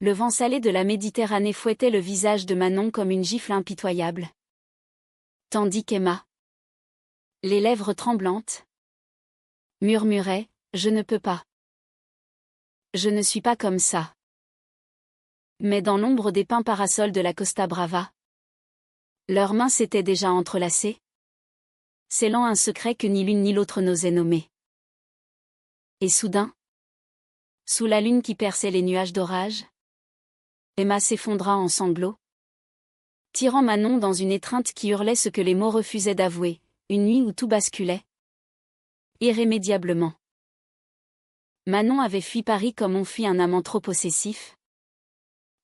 Le vent salé de la Méditerranée fouettait le visage de Manon comme une gifle impitoyable. Tandis qu'Emma, les lèvres tremblantes, murmurait « Je ne peux pas. Je ne suis pas comme ça. » Mais dans l'ombre des pins parasols de la Costa Brava, leurs mains s'étaient déjà entrelacées, scellant un secret que ni l'une ni l'autre n'osait nommer. Et soudain, sous la lune qui perçait les nuages d'orage, Emma s'effondra en sanglots, tirant Manon dans une étreinte qui hurlait ce que les mots refusaient d'avouer, une nuit où tout basculait. Irrémédiablement. Manon avait fui Paris comme on fuit un amant trop possessif,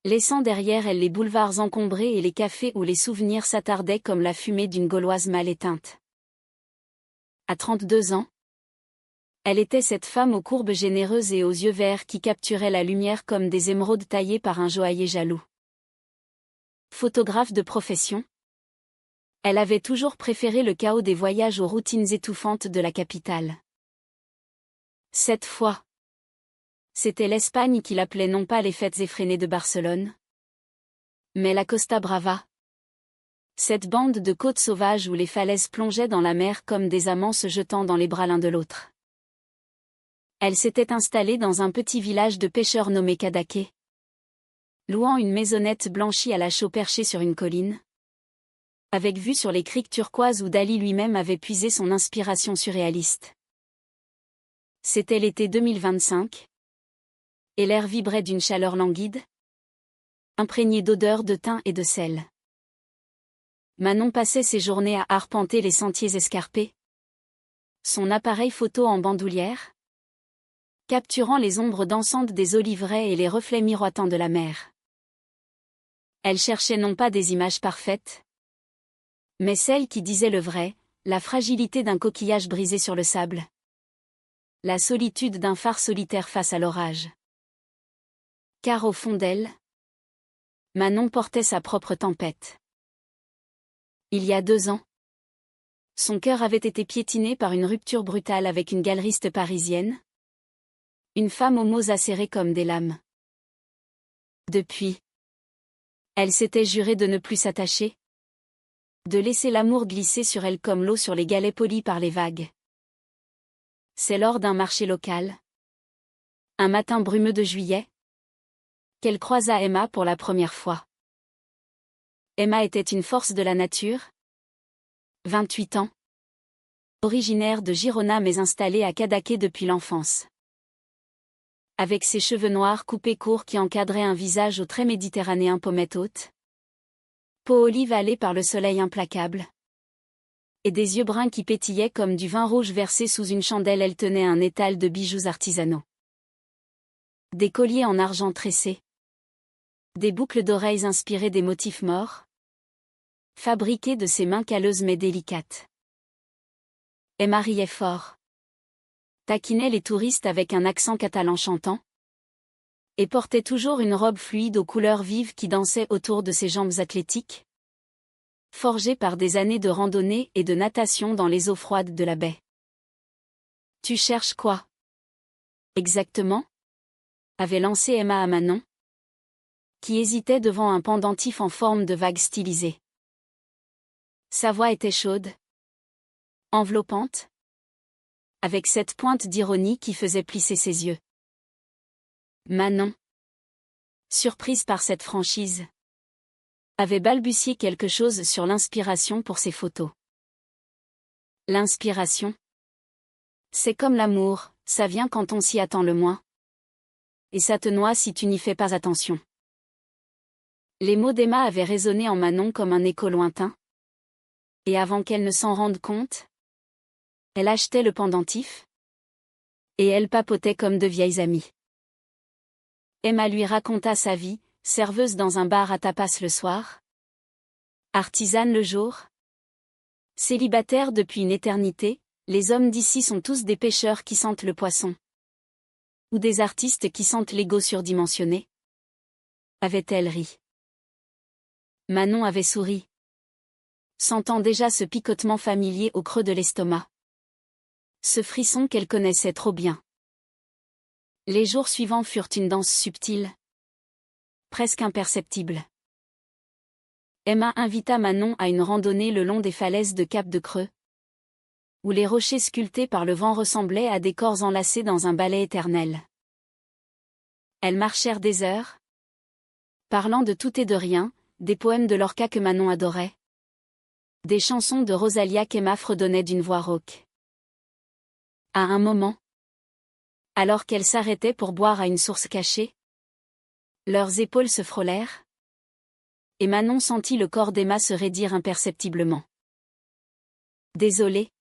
laissant derrière elle les boulevards encombrés et les cafés où les souvenirs s'attardaient comme la fumée d'une Gauloise mal éteinte. À 32 ans, elle était cette femme aux courbes généreuses et aux yeux verts qui capturaient la lumière comme des émeraudes taillées par un joaillier jaloux. Photographe de profession, elle avait toujours préféré le chaos des voyages aux routines étouffantes de la capitale. Cette fois, c'était l'Espagne qui l'appelait, non pas les fêtes effrénées de Barcelone, mais la Costa Brava. Cette bande de côtes sauvages où les falaises plongeaient dans la mer comme des amants se jetant dans les bras l'un de l'autre. Elle s'était installée dans un petit village de pêcheurs nommé Cadaqués, louant une maisonnette blanchie à la chaux perchée sur une colline, avec vue sur les criques turquoises où Dali lui-même avait puisé son inspiration surréaliste. C'était l'été 2025, et l'air vibrait d'une chaleur languide, imprégné d'odeurs de thym et de sel. Manon passait ses journées à arpenter les sentiers escarpés, son appareil photo en bandoulière, capturant les ombres dansantes des oliveraies et les reflets miroitants de la mer. Elle cherchait non pas des images parfaites, mais celles qui disaient le vrai, la fragilité d'un coquillage brisé sur le sable, la solitude d'un phare solitaire face à l'orage. Car au fond d'elle, Manon portait sa propre tempête. Il y a 2 ans, son cœur avait été piétiné par une rupture brutale avec une galeriste parisienne, une femme aux mots acérés comme des lames. Depuis, elle s'était jurée de ne plus s'attacher, de laisser l'amour glisser sur elle comme l'eau sur les galets polis par les vagues. C'est lors d'un marché local, un matin brumeux de juillet, qu'elle croisa Emma pour la première fois. Emma était une force de la nature, 28 ans, originaire de Girona mais installée à Cadaqués depuis l'enfance. Avec ses cheveux noirs coupés courts qui encadraient un visage au trait méditerranéen pommette haute, peau olive hâlée par le soleil implacable, et des yeux bruns qui pétillaient comme du vin rouge versé sous une chandelle, elle tenait un étal de bijoux artisanaux. Des colliers en argent tressé, des boucles d'oreilles inspirées des motifs morts, fabriquées de ses mains calleuses mais délicates. Emma riait fort, taquinait les touristes avec un accent catalan chantant, et portait toujours une robe fluide aux couleurs vives qui dansait autour de ses jambes athlétiques, forgées par des années de randonnée et de natation dans les eaux froides de la baie. « Tu cherches quoi ? » Exactement ? Avait lancé Emma à Manon, qui hésitait devant un pendentif en forme de vague stylisée. Sa voix était chaude, enveloppante, avec cette pointe d'ironie qui faisait plisser ses yeux. Manon, surprise par cette franchise, avait balbutié quelque chose sur l'inspiration pour ses photos. L'inspiration, c'est comme l'amour, ça vient quand on s'y attend le moins. Et ça te noie si tu n'y fais pas attention. Les mots d'Emma avaient résonné en Manon comme un écho lointain. Et avant qu'elle ne s'en rende compte, elle achetait le pendentif, et elle papotait comme de vieilles amies. Emma lui raconta sa vie, serveuse dans un bar à tapas le soir, artisane le jour, célibataire depuis une éternité, les hommes d'ici sont tous des pêcheurs qui sentent le poisson. Ou des artistes qui sentent l'ego surdimensionné. Avait-elle ri? Manon avait souri, sentant déjà ce picotement familier au creux de l'estomac. Ce frisson qu'elle connaissait trop bien. Les jours suivants furent une danse subtile, presque imperceptible. Emma invita Manon à une randonnée le long des falaises de Cap de Creux, où les rochers sculptés par le vent ressemblaient à des corps enlacés dans un ballet éternel. Elles marchèrent des heures, parlant de tout et de rien, des poèmes de Lorca que Manon adorait, des chansons de Rosalia qu'Emma fredonnait d'une voix rauque. À un moment, alors qu'elles s'arrêtaient pour boire à une source cachée, leurs épaules se frôlèrent, et Manon sentit le corps d'Emma se raidir imperceptiblement. « Désolée.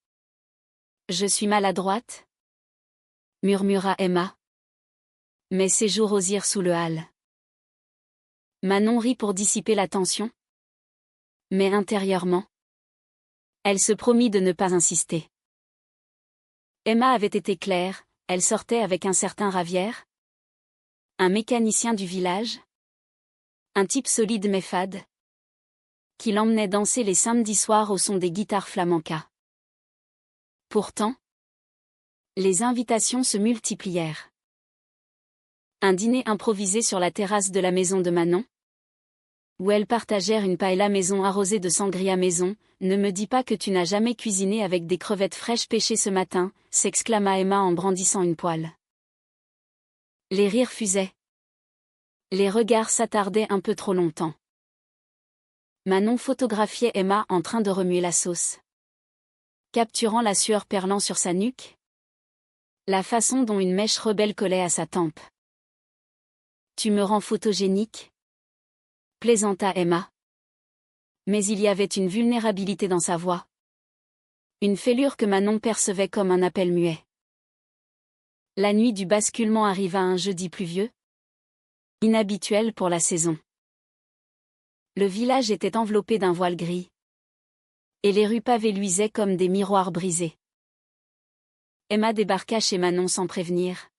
Je suis maladroite » murmura Emma. Mais ses joues rosirent sous le hâle. Manon rit pour dissiper la tension. Mais intérieurement, elle se promit de ne pas insister. Emma avait été claire, elle sortait avec un certain Ravière, un mécanicien du village, un type solide mais fade, qui l'emmenait danser les samedis soirs au son des guitares flamencas. Pourtant, les invitations se multiplièrent. Un dîner improvisé sur la terrasse de la maison de Manon, où elles partagèrent une paella maison arrosée de sangria maison. « Ne me dis pas que tu n'as jamais cuisiné avec des crevettes fraîches pêchées ce matin » s'exclama Emma en brandissant une poêle. Les rires fusaient. Les regards s'attardaient un peu trop longtemps. Manon photographiait Emma en train de remuer la sauce, capturant la sueur perlant sur sa nuque, la façon dont une mèche rebelle collait à sa tempe. « Tu me rends photogénique » plaisanta Emma. Mais il y avait une vulnérabilité dans sa voix. Une fêlure que Manon percevait comme un appel muet. La nuit du basculement arriva un jeudi pluvieux, inhabituel pour la saison. Le village était enveloppé d'un voile gris, et les rues pavées luisaient comme des miroirs brisés. Emma débarqua chez Manon sans prévenir.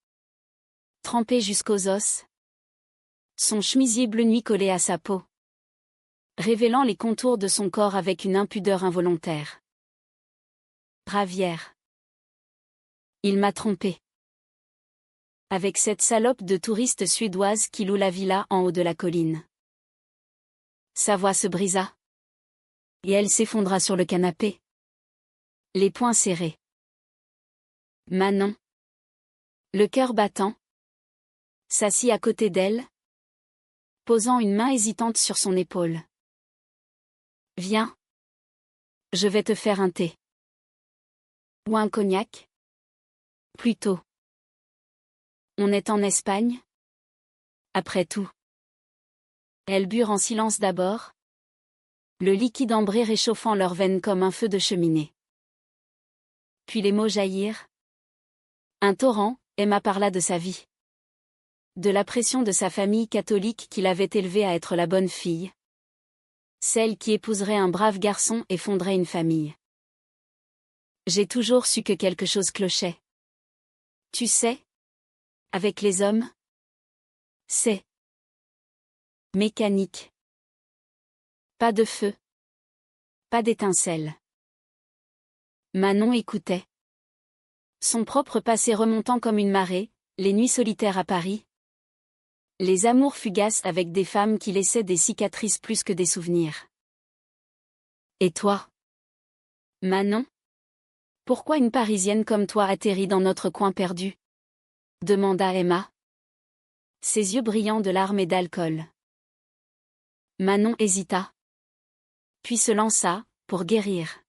Trempée jusqu'aux os, son chemisier bleu nuit collé à sa peau, révélant les contours de son corps avec une impudeur involontaire. Ravière. Il m'a trompée. Avec cette salope de touriste suédoise qui loue la villa en haut de la colline. Sa voix se brisa. Et elle s'effondra sur le canapé, les poings serrés. Manon, le cœur battant, s'assit à côté d'elle, posant une main hésitante sur son épaule. Viens. Je vais te faire un thé. Ou un cognac? Plutôt. On est en Espagne? Après tout. Elles burent en silence d'abord, le liquide ambré réchauffant leurs veines comme un feu de cheminée. Puis les mots jaillirent. Un torrent. Emma parla de sa vie. De la pression de sa famille catholique qui l'avait élevée à être la bonne fille. Celle qui épouserait un brave garçon et fonderait une famille. J'ai toujours su que quelque chose clochait. Tu sais, avec les hommes, c'est mécanique. Pas de feu. Pas d'étincelle. Manon écoutait. Son propre passé remontant comme une marée, les nuits solitaires à Paris. Les amours fugaces avec des femmes qui laissaient des cicatrices plus que des souvenirs. Et toi? Manon? Pourquoi une Parisienne comme toi atterrit dans notre coin perdu? Demanda Emma. Ses yeux brillants de larmes et d'alcool. Manon hésita. Puis se lança, pour guérir.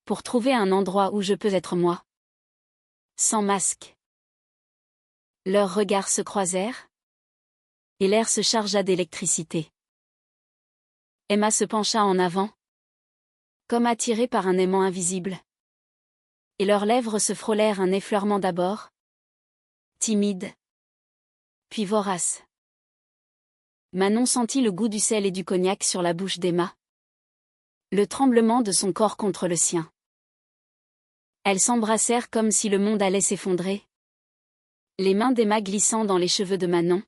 Pour trouver un endroit où je peux être moi. Sans masque. Leurs regards se croisèrent. Et l'air se chargea d'électricité. Emma se pencha en avant, comme attirée par un aimant invisible. Et leurs lèvres se frôlèrent un effleurement d'abord, timide, puis vorace. Manon sentit le goût du sel et du cognac sur la bouche d'Emma. Le tremblement de son corps contre le sien. Elles s'embrassèrent comme si le monde allait s'effondrer. Les mains d'Emma glissant dans les cheveux de Manon,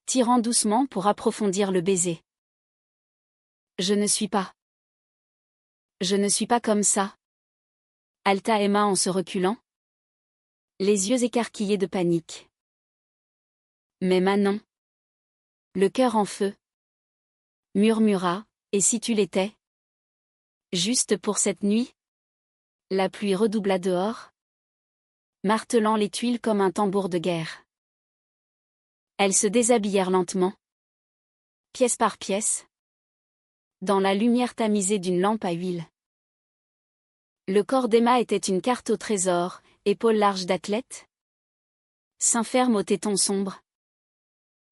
tirant doucement pour approfondir le baiser. Je ne suis pas comme ça. Halta Emma en se reculant, les yeux écarquillés de panique. Mais Manon, Le cœur en feu. Murmura, et si tu l'étais? Juste pour cette nuit? La pluie redoubla dehors, martelant les tuiles comme un tambour de guerre. Elles se déshabillèrent lentement, pièce par pièce, dans la lumière tamisée d'une lampe à huile. Le corps d'Emma était une carte au trésor, épaules larges d'athlète, seins fermes aux tétons sombres,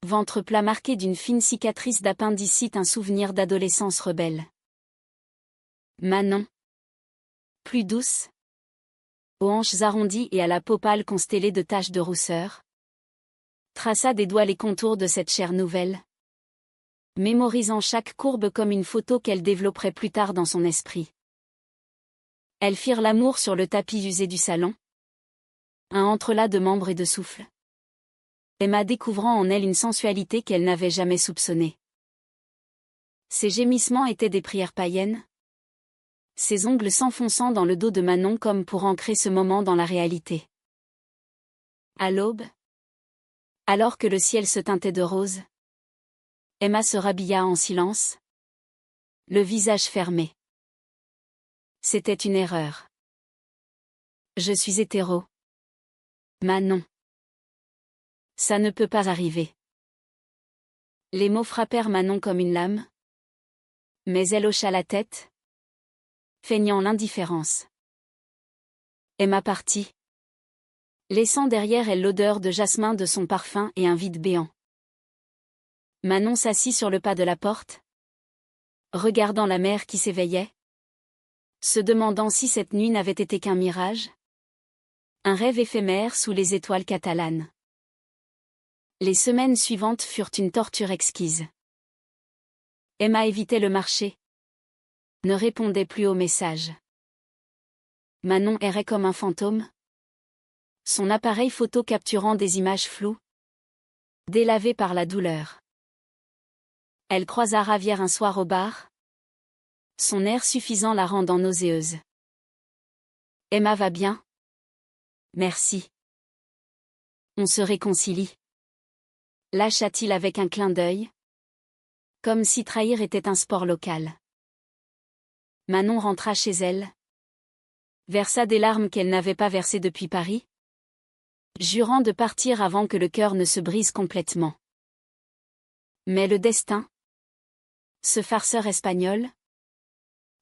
ventre plat marqué d'une fine cicatrice d'appendicite, un souvenir d'adolescence rebelle. Manon. Plus douce, aux hanches arrondies et à la peau pâle constellée de taches de rousseur, traça des doigts les contours de cette chair nouvelle, mémorisant chaque courbe comme une photo qu'elle développerait plus tard dans son esprit. Elles firent l'amour sur le tapis usé du salon, un entrelac de membres et de souffles, Emma découvrant en elle une sensualité qu'elle n'avait jamais soupçonnée. Ses gémissements étaient des prières païennes, ses ongles s'enfonçant dans le dos de Manon comme pour ancrer ce moment dans la réalité. À l'aube, alors que le ciel se teintait de rose, Emma se rhabilla en silence, le visage fermé. C'était une erreur. Je suis hétéro. Manon. Ça ne peut pas arriver. Les mots frappèrent Manon comme une lame, mais elle hocha la tête, feignant l'indifférence. Emma partit, laissant derrière elle l'odeur de jasmin de son parfum et un vide béant. Manon s'assit sur le pas de la porte, regardant la mer qui s'éveillait, se demandant si cette nuit n'avait été qu'un mirage, un rêve éphémère sous les étoiles catalanes. Les semaines suivantes furent une torture exquise. Emma évitait le marché, ne répondait plus aux messages. Manon errait comme un fantôme, son appareil photo capturant des images floues, délavées par la douleur. Elle croisa Ravière un soir au bar, son air suffisant la rendant nauséeuse. Emma va bien? Merci. On se réconcilie. Lâcha-t-il avec un clin d'œil, comme si trahir était un sport local. Manon rentra chez elle, versa des larmes qu'elle n'avait pas versées depuis Paris, jurant de partir avant que le cœur ne se brise complètement. Mais le destin, ce farceur espagnol,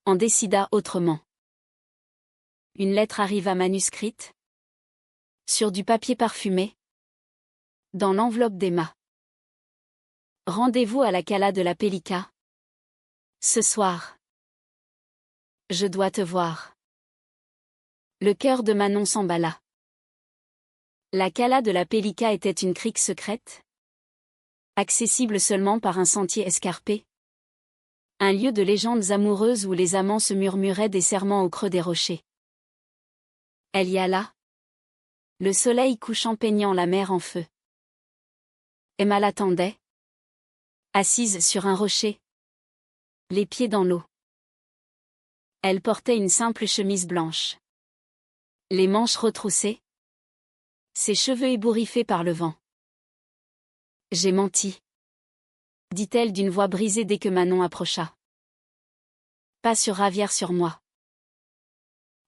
en décida autrement. Une lettre arriva manuscrite, sur du papier parfumé, dans l'enveloppe d'Emma. Rendez-vous à la Cala de la Pellica. Ce soir. Je dois te voir. Le cœur de Manon s'emballa. La Cala de la Pellica était une crique secrète, accessible seulement par un sentier escarpé. Un lieu de légendes amoureuses où les amants se murmuraient des serments au creux des rochers. Elle y alla, le soleil couchant peignant la mer en feu. Emma l'attendait, assise sur un rocher, les pieds dans l'eau. Elle portait une simple chemise blanche, les manches retroussées, ses cheveux ébouriffés par le vent. J'ai menti, dit-elle d'une voix brisée dès que Manon approcha. Pas sur Ravière sur moi.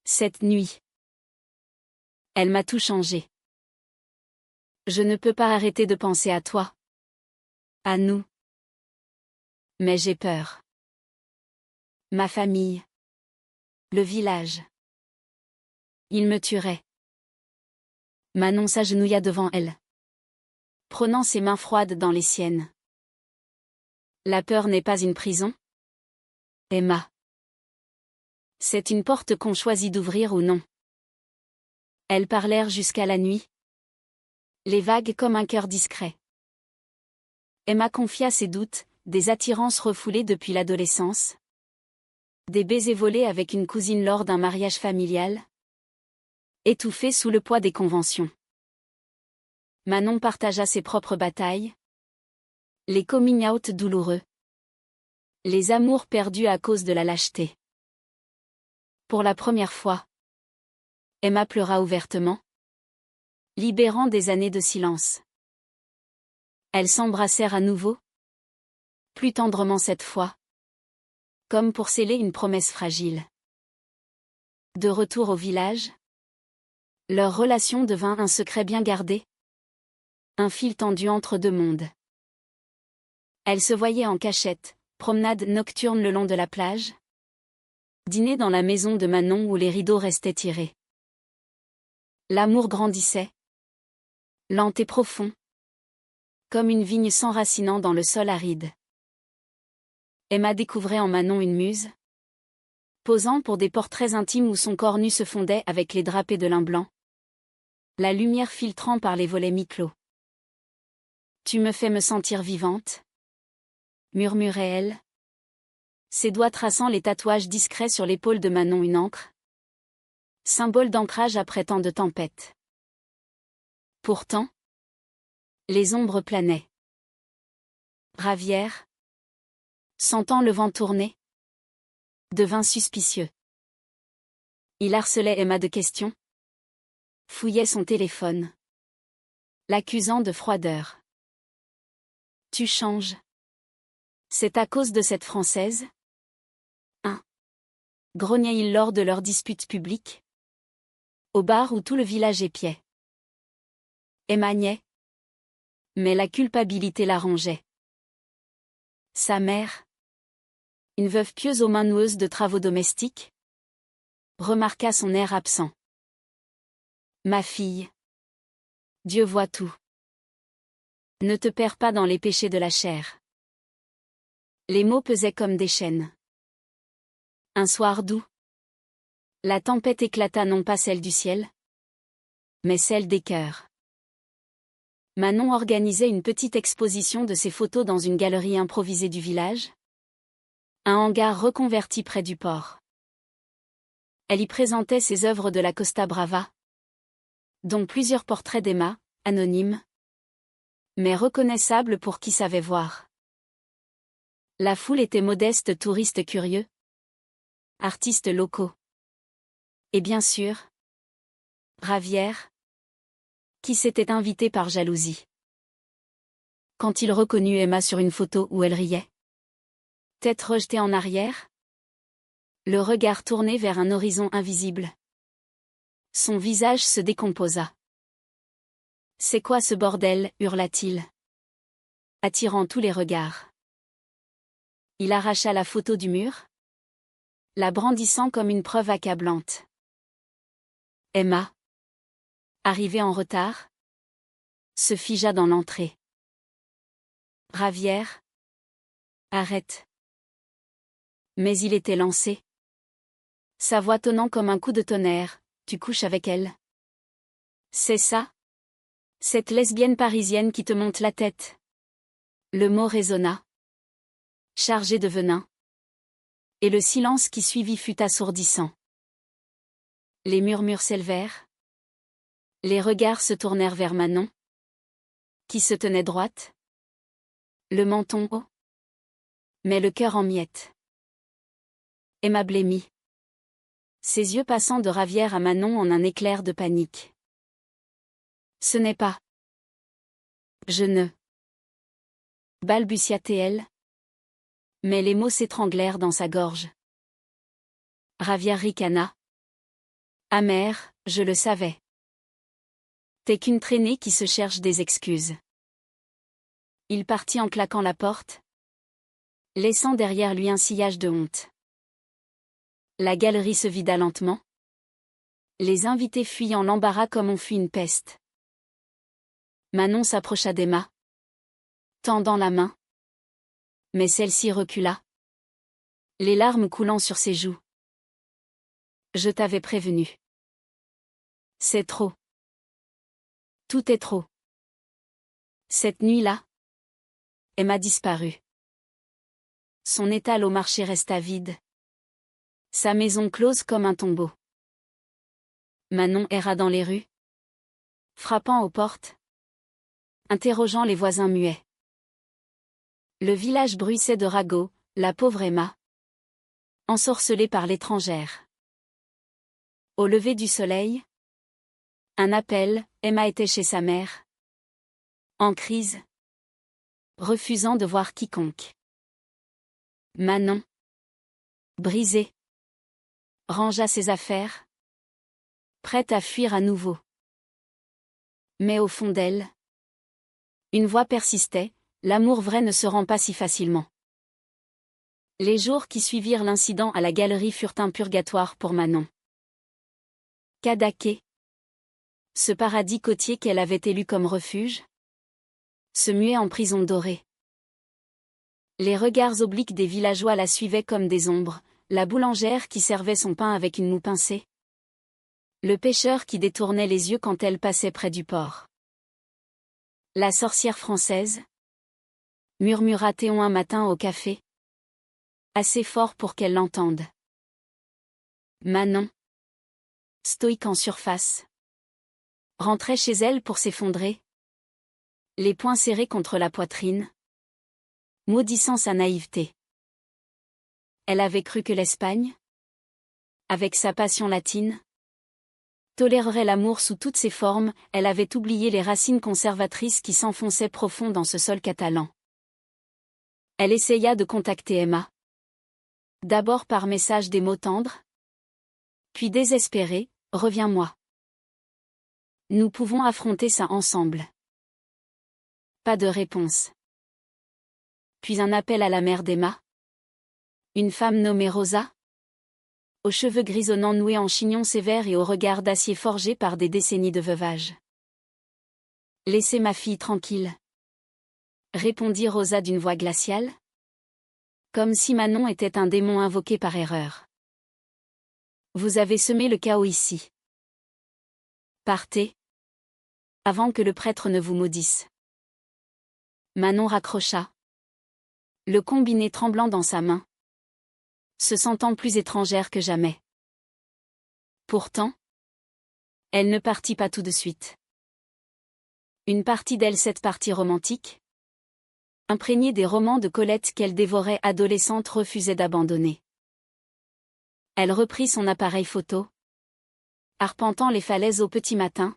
Cette nuit. Elle m'a tout changé. Je ne peux pas arrêter de penser à toi. À nous. Mais j'ai peur. Ma famille. Le village. Il me tuerait. Manon s'agenouilla devant elle, prenant ses mains froides dans les siennes. La peur n'est pas une prison, Emma. C'est une porte qu'on choisit d'ouvrir ou non. Elles parlèrent jusqu'à la nuit, les vagues comme un cœur discret. Emma confia ses doutes, des attirances refoulées depuis l'adolescence, des baisers volés avec une cousine lors d'un mariage familial, étouffés sous le poids des conventions. Manon partagea ses propres batailles, les coming out douloureux, les amours perdus à cause de la lâcheté. Pour la première fois, Emma pleura ouvertement, libérant des années de silence. Elles s'embrassèrent à nouveau, Plus tendrement cette fois. Comme pour sceller une promesse fragile. De retour au village, leur relation devint un secret bien gardé. Un fil tendu entre deux mondes. Elles se voyaient en cachette, promenade nocturne le long de la plage. Dîner dans la maison de Manon où les rideaux restaient tirés. L'amour grandissait. Lent et profond. Comme une vigne s'enracinant dans le sol aride. Emma découvrait en Manon une muse. Posant pour des portraits intimes où son corps nu se fondait avec les drapés de lin blanc. La lumière filtrant par les volets mi-clos. Tu me fais me sentir vivante, murmurait-elle. Ses doigts traçant les tatouages discrets sur l'épaule de Manon une encre. Symbole d'ancrage après tant de tempêtes. Pourtant, les ombres planaient. Ravière, sentant le vent tourner, devint suspicieux. Il harcelait Emma de questions. Fouillait son téléphone. L'accusant de froideur. Tu changes. C'est à cause de cette Française? Grognait-il lors de leur dispute publique. Au bar où tout le village épiait. Emma niait. Mais la culpabilité l'arrangeait. Sa mère, une veuve pieuse aux mains noueuses de travaux domestiques, remarqua son air absent. Ma fille. Dieu voit tout. Ne te perds pas dans les péchés de la chair. Les mots pesaient comme des chaînes. Un soir doux. La tempête éclata non pas celle du ciel, mais celle des cœurs. Manon organisait une petite exposition de ses photos dans une galerie improvisée du village. Un hangar reconverti près du port. Elle y présentait ses œuvres de la Costa Brava, dont plusieurs portraits d'Emma, anonymes, mais reconnaissables pour qui savait voir. La foule était modeste, touristes curieux, artistes locaux. Et bien sûr, Ravière, qui s'était invité par jalousie. Quand il reconnut Emma sur une photo où elle riait, tête rejetée en arrière, le regard tourné vers un horizon invisible, son visage se décomposa. C'est quoi ce bordel, hurla-t-il, attirant tous les regards. Il arracha la photo du mur, la brandissant comme une preuve accablante. Emma, arrivée en retard, se figea dans l'entrée. Ravière, arrête. Mais il était lancé. Sa voix tonnant comme un coup de tonnerre, tu couches avec elle? C'est ça? Cette lesbienne parisienne qui te monte la tête? Le mot résonna, chargé de venin. Et le silence qui suivit fut assourdissant. Les murmures s'élevèrent. Les regards se tournèrent vers Manon, qui se tenait droite, le menton haut, mais le cœur en miettes. Emma blêmit. Ses yeux passant de Ravière à Manon en un éclair de panique. Ce n'est pas. Je ne. Balbutia-t-elle. Mais les mots s'étranglèrent dans sa gorge. Ravière ricana. Amère, je le savais. T'es qu'une traînée qui se cherche des excuses. Il partit en claquant la porte, laissant derrière lui un sillage de honte. La galerie se vida lentement. Les invités fuyant l'embarras comme on fuit une peste. Manon s'approcha d'Emma, tendant la main. Mais celle-ci recula, les larmes coulant sur ses joues. Je t'avais prévenu. C'est trop. Tout est trop. Cette nuit-là, Emma disparut. Son étal au marché resta vide. Sa maison close comme un tombeau. Manon erra dans les rues, frappant aux portes, interrogeant les voisins muets. Le village bruissait de ragots, la pauvre Emma, ensorcelée par l'étrangère. Au lever du soleil, un appel, Emma était chez sa mère, en crise, refusant de voir quiconque. Manon, brisée, rangea ses affaires, prête à fuir à nouveau. Mais au fond d'elle, une voix persistait, l'amour vrai ne se rend pas si facilement. Les jours qui suivirent l'incident à la galerie furent un purgatoire pour Manon. Cadaqués, ce paradis côtier qu'elle avait élu comme refuge, se muait en prison dorée. Les regards obliques des villageois la suivaient comme des ombres, la boulangère qui servait son pain avec une moue pincée, le pêcheur qui détournait les yeux quand elle passait près du port. La sorcière française, murmura Théon un matin au café, assez fort pour qu'elle l'entende. Manon, stoïque en surface, rentrait chez elle pour s'effondrer, les poings serrés contre la poitrine, maudissant sa naïveté. Elle avait cru que l'Espagne, avec sa passion latine, tolérerait l'amour sous toutes ses formes, elle avait oublié les racines conservatrices qui s'enfonçaient profond dans ce sol catalan. Elle essaya de contacter Emma. D'abord par message des mots tendres, puis désespérée, « Reviens-moi. Nous pouvons affronter ça ensemble. » Pas de réponse. Puis un appel à la mère d'Emma. Une femme nommée Rosa, aux cheveux grisonnants noués en chignon sévère et au regard d'acier forgé par des décennies de veuvage. « Laissez ma fille tranquille, » répondit Rosa d'une voix glaciale, comme si Manon était un démon invoqué par erreur. « Vous avez semé le chaos ici. Partez, avant que le prêtre ne vous maudisse. » Manon raccrocha, le combiné tremblant dans sa main, se sentant plus étrangère que jamais. Pourtant, elle ne partit pas tout de suite. Une partie d'elle, cette partie romantique, imprégnée des romans de Colette qu'elle dévorait adolescente, refusait d'abandonner. Elle reprit son appareil photo, arpentant les falaises au petit matin,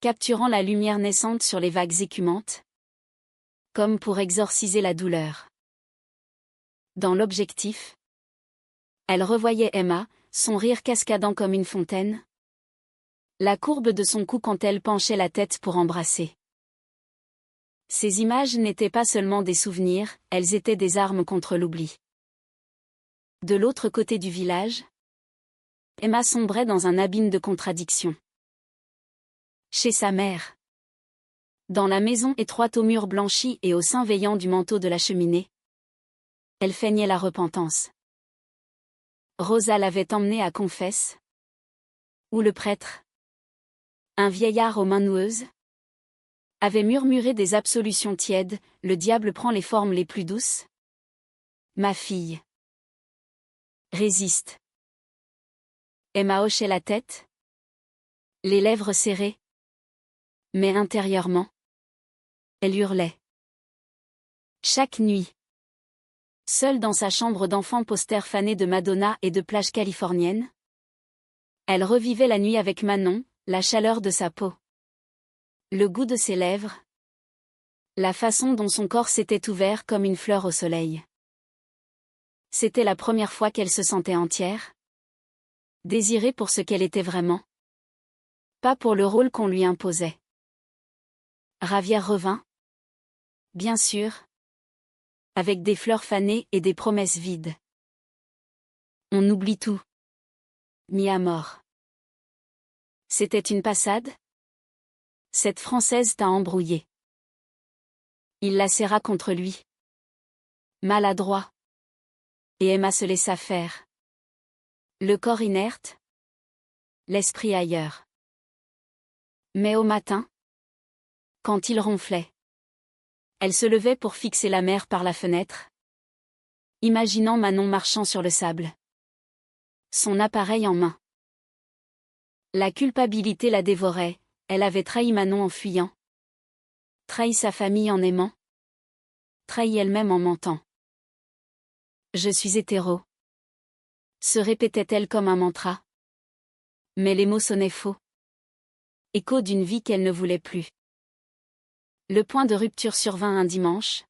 capturant la lumière naissante sur les vagues écumantes, comme pour exorciser la douleur. Dans l'objectif, elle revoyait Emma, son rire cascadant comme une fontaine, la courbe de son cou quand elle penchait la tête pour embrasser. Ces images n'étaient pas seulement des souvenirs, elles étaient des armes contre l'oubli. De l'autre côté du village, Emma sombrait dans un abîme de contradictions. Chez sa mère, dans la maison étroite aux murs blanchis et au sein veillant du manteau de la cheminée, elle feignait la repentance. Rosa l'avait emmenée à Confesse, où le prêtre, un vieillard aux mains noueuses, avait murmuré des absolutions tièdes, le diable prend les formes les plus douces. Ma fille, résiste. Emma hochait la tête, les lèvres serrées, mais intérieurement, elle hurlait. Chaque nuit, seule dans sa chambre d'enfant, poster fané de Madonna et de plages californiennes, elle revivait la nuit avec Manon, la chaleur de sa peau, le goût de ses lèvres, la façon dont son corps s'était ouvert comme une fleur au soleil. C'était la première fois qu'elle se sentait entière, désirée pour ce qu'elle était vraiment, pas pour le rôle qu'on lui imposait. Ravière revint, bien sûr, avec des fleurs fanées et des promesses vides. On oublie tout. Mis à mort. C'était une passade? Cette Française t'a embrouillé. Il la serra contre lui. Maladroit. Et Emma se laissa faire. Le corps inerte. L'esprit ailleurs. Mais au matin, quand il ronflait, elle se levait pour fixer la mer par la fenêtre, imaginant Manon marchant sur le sable, son appareil en main. La culpabilité la dévorait, elle avait trahi Manon en fuyant, trahi sa famille en aimant, trahi elle-même en mentant. Je suis hétéro, se répétait-elle comme un mantra. Mais les mots sonnaient faux. Écho d'une vie qu'elle ne voulait plus. Le point de rupture survint un dimanche,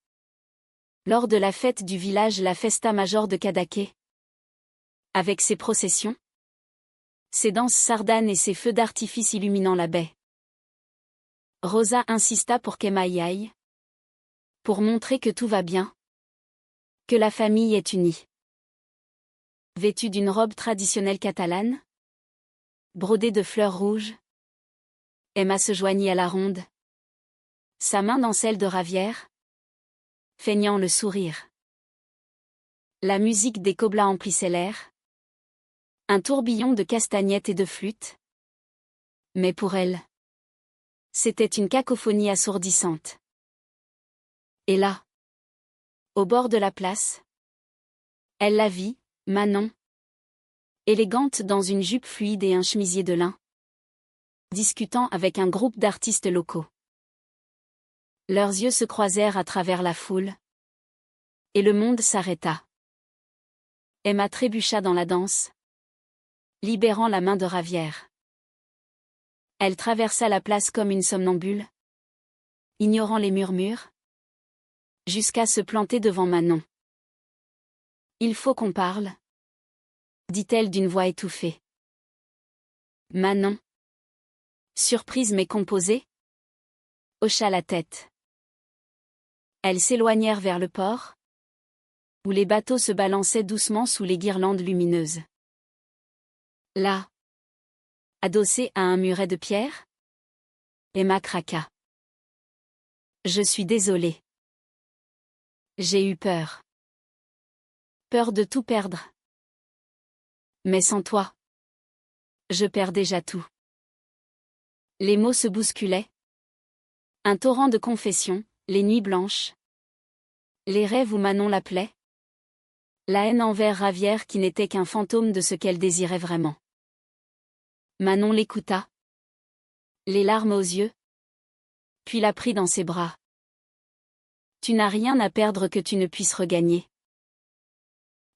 Lors de la fête du village, la Festa Major de Cadaqués. Avec ses processions, ses danses sardanes et ses feux d'artifice illuminant la baie. Rosa insista pour qu'Emma y aille. Pour montrer que tout va bien. Que la famille est unie. Vêtue d'une robe traditionnelle catalane, brodée de fleurs rouges, Emma se joignit à la ronde. Sa main dans celle de Ravière, feignant le sourire. La musique des coblas emplissait l'air. Un tourbillon de castagnettes et de flûtes. Mais pour elle, c'était une cacophonie assourdissante. Et là, au bord de la place, elle la vit, Manon, élégante dans une jupe fluide et un chemisier de lin, discutant avec un groupe d'artistes locaux. Leurs yeux se croisèrent à travers la foule. Et le monde s'arrêta. Emma trébucha dans la danse, libérant la main de Ravière. Elle traversa la place comme une somnambule, ignorant les murmures, jusqu'à se planter devant Manon. « Il faut qu'on parle », dit-elle d'une voix étouffée. Manon, surprise mais composée, hocha la tête. Elles s'éloignèrent vers le port, où les bateaux se balançaient doucement sous les guirlandes lumineuses. Là, adossée à un muret de pierre, Emma craqua. « Je suis désolée. J'ai eu peur. Peur de tout perdre. Mais sans toi, je perds déjà tout. » Les mots se bousculaient. Un torrent de confessions, les nuits blanches. Les rêves où Manon l'appelait. La haine envers Ravière qui n'était qu'un fantôme de ce qu'elle désirait vraiment. Manon l'écouta. Les larmes aux yeux. Puis la prit dans ses bras. « Tu n'as rien à perdre que tu ne puisses regagner.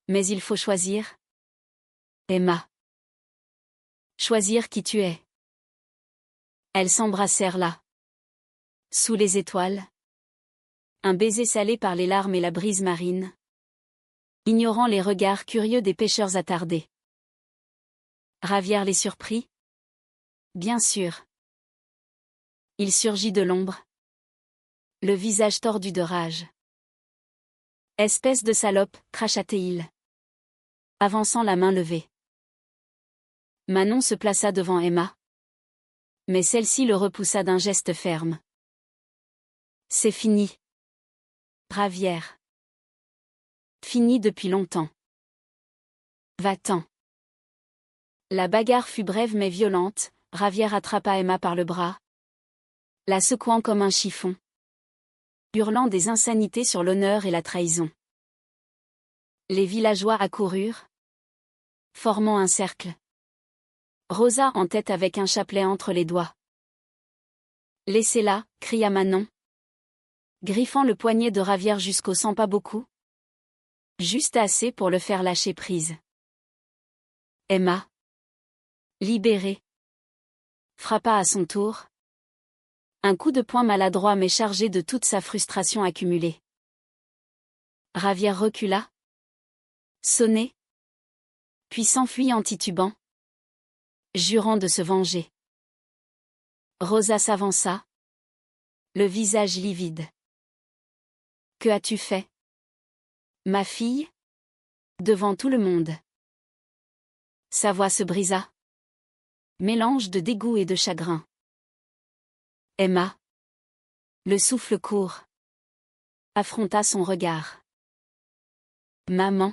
Mais il faut choisir. Emma. Choisir qui tu es. » Elles s'embrassèrent là. Sous les étoiles. Un baiser salé par les larmes et la brise marine. Ignorant les regards curieux des pêcheurs attardés. Ravière les surprit. Bien sûr. Il surgit de l'ombre. Le visage tordu de rage. « Espèce de salope » cracha-t-il, avançant la main levée. Manon se plaça devant Emma. Mais celle-ci le repoussa d'un geste ferme. « C'est fini. Ravière. Fini depuis longtemps. Va-t'en. » La bagarre fut brève mais violente. Ravière attrapa Emma par le bras, la secouant comme un chiffon, hurlant des insanités sur l'honneur et la trahison. Les villageois accoururent, formant un cercle. Rosa en tête avec un chapelet entre les doigts. « Laissez-la » cria Manon, griffant le poignet de Ravière jusqu'au sang. « Pas beaucoup. Juste assez pour le faire lâcher prise. » Emma, libérée, frappa à son tour. Un coup de poing maladroit mais chargé de toute sa frustration accumulée. Ravière recula, sonnait, puis s'enfuit en titubant, jurant de se venger. Rosa s'avança, le visage livide. « Que as-tu fait, ma fille ?» devant tout le monde. Sa voix se brisa. Mélange de dégoût et de chagrin. Emma, le souffle court, affronta son regard. « Maman,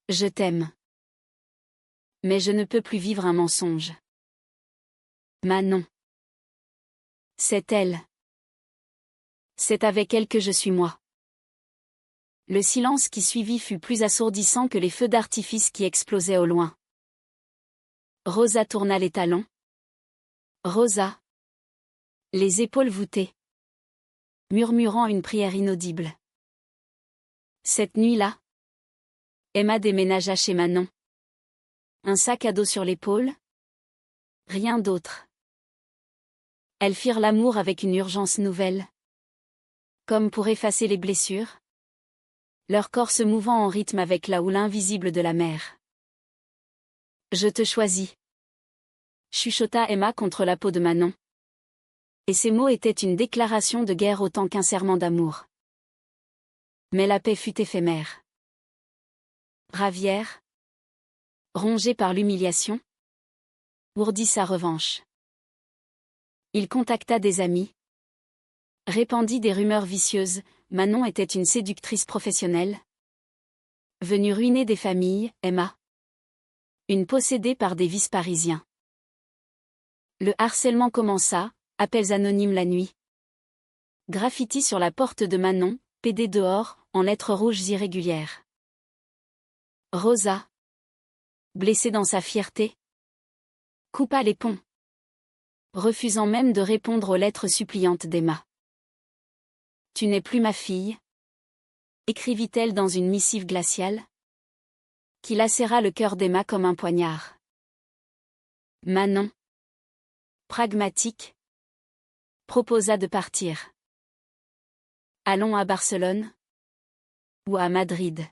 je t'aime. Mais je ne peux plus vivre un mensonge. Manon. C'est elle. C'est avec elle que je suis moi. » Le silence qui suivit fut plus assourdissant que les feux d'artifice qui explosaient au loin. Rosa tourna les talons. Rosa, les épaules voûtées, murmurant une prière inaudible. Cette nuit-là, Emma déménagea chez Manon. Un sac à dos sur l'épaule. Rien d'autre. Elles firent l'amour avec une urgence nouvelle. Comme pour effacer les blessures. leur corps se mouvant en rythme avec la houle invisible de la mer. Je te choisis, chuchota Emma contre la peau de Manon. Et ces mots étaient une déclaration de guerre autant qu'un serment d'amour. Mais la paix fut éphémère. Ravière, rongé par l'humiliation, ourdit sa revanche. Il contacta des amis, répandit des rumeurs vicieuses. Manon était une séductrice professionnelle, venue ruiner des familles. Emma, une possédée par des vices parisiens. Le harcèlement commença, appels anonymes la nuit. Graffiti sur la porte de Manon, PD dehors, en lettres rouges irrégulières. Rosa, blessée dans sa fierté, coupa les ponts, refusant même de répondre aux lettres suppliantes d'Emma. « Tu n'es plus ma fille », écrivit-elle dans une missive glaciale, qui lacéra le cœur d'Emma comme un poignard. Manon, pragmatique, proposa de partir. Allons à Barcelone ou à Madrid.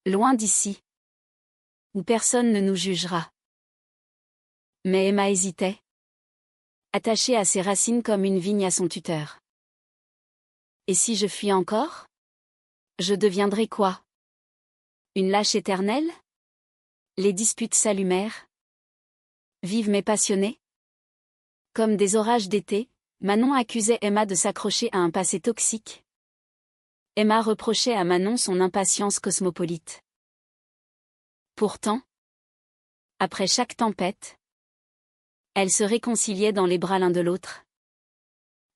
Loin d'ici, où personne ne nous jugera. Mais Emma hésitait, attachée à ses racines comme une vigne à son tuteur. Et si je fuis encore? Je deviendrai quoi? Une lâche éternelle? Les disputes s'allumèrent. Vives mais passionnées. Comme des orages d'été, Manon accusait Emma de s'accrocher à un passé toxique. Emma reprochait à Manon son impatience cosmopolite. Pourtant, après chaque tempête, elles se réconciliaient dans les bras l'un de l'autre.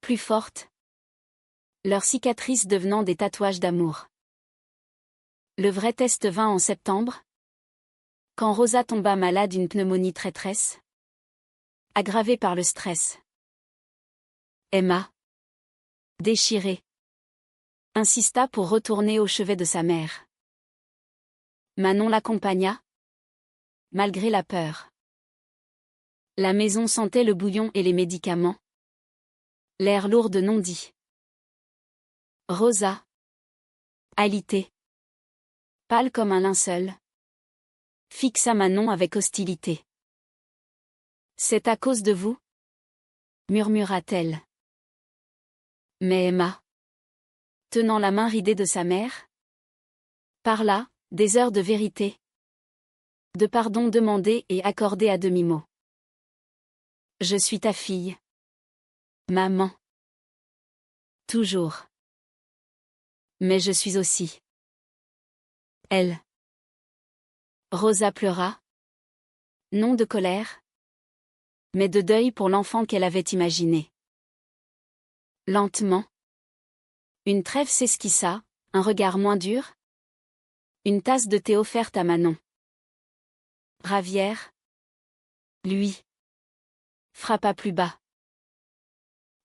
Plus fortes, leurs cicatrices devenant des tatouages d'amour. Le vrai test vint en septembre, quand Rosa tomba malade d'une pneumonie traîtresse, aggravée par le stress. Emma, déchirée, insista pour retourner au chevet de sa mère. Manon l'accompagna, malgré la peur. La maison sentait le bouillon et les médicaments. L'air lourd de non-dit. Rosa, alitée, pâle comme un linceul, fixa Manon avec hostilité. « C'est à cause de vous » murmura-t-elle. Mais Emma, tenant la main ridée de sa mère, parla, des heures de vérité, de pardon demandé et accordé à demi-mot. « Je suis ta fille. Maman. Toujours. Mais je suis aussi. Elle. » Rosa pleura. Non de colère, mais de deuil pour l'enfant qu'elle avait imaginé. Lentement, une trêve s'esquissa, un regard moins dur. Une tasse de thé offerte à Manon. Ravière, lui, frappa plus bas.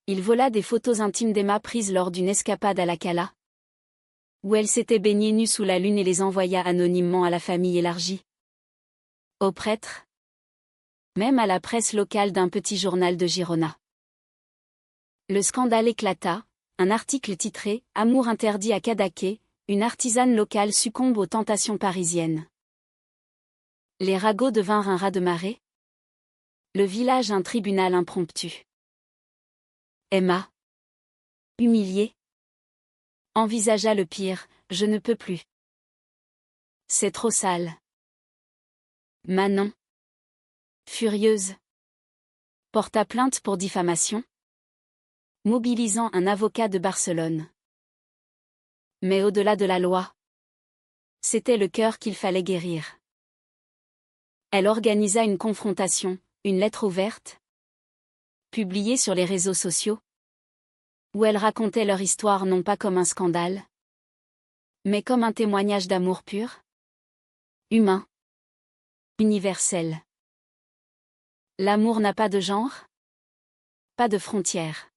Il vola des photos intimes d'Emma prises lors d'une escapade à la Cala, où elle s'était baignée nue sous la lune et les envoya anonymement à la famille élargie. Au prêtre, même à la presse locale d'un petit journal de Girona. Le scandale éclata, un article titré « Amour interdit à Cadaqués, une artisane locale succombe aux tentations parisiennes ». Les ragots devinrent un raz-de-marée. Le village un tribunal impromptu. Emma, humiliée, envisagea le pire, « Je ne peux plus. C'est trop sale. » Manon, furieuse, porta plainte pour diffamation, mobilisant un avocat de Barcelone. Mais au-delà de la loi, c'était le cœur qu'il fallait guérir. Elle organisa une confrontation, une lettre ouverte, publiée sur les réseaux sociaux, où elles racontaient leur histoire non pas comme un scandale, mais comme un témoignage d'amour pur, humain, universel. L'amour n'a pas de genre, pas de frontières.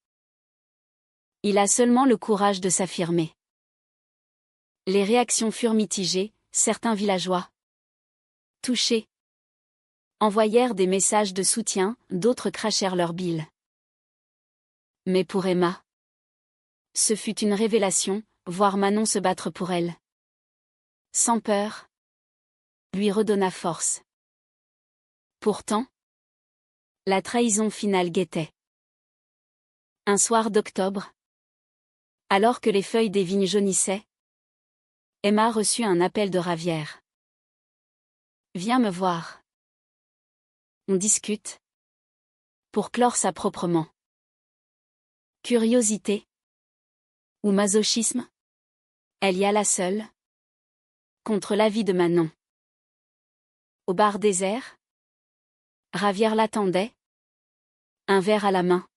Il a seulement le courage de s'affirmer. Les réactions furent mitigées, certains villageois, touchés, envoyèrent des messages de soutien, d'autres crachèrent leur bile. Mais pour Emma, ce fut une révélation, voir Manon se battre pour elle, sans peur, lui redonna force. Pourtant, la trahison finale guettait. Un soir d'octobre, alors que les feuilles des vignes jaunissaient, Emma reçut un appel de Ravière. Viens me voir. On discute. Pour clore ça proprement. Curiosité ou masochisme? Elle y alla seule, contre l'avis de Manon. Au bar désert, Ravière l'attendait, un verre à la main,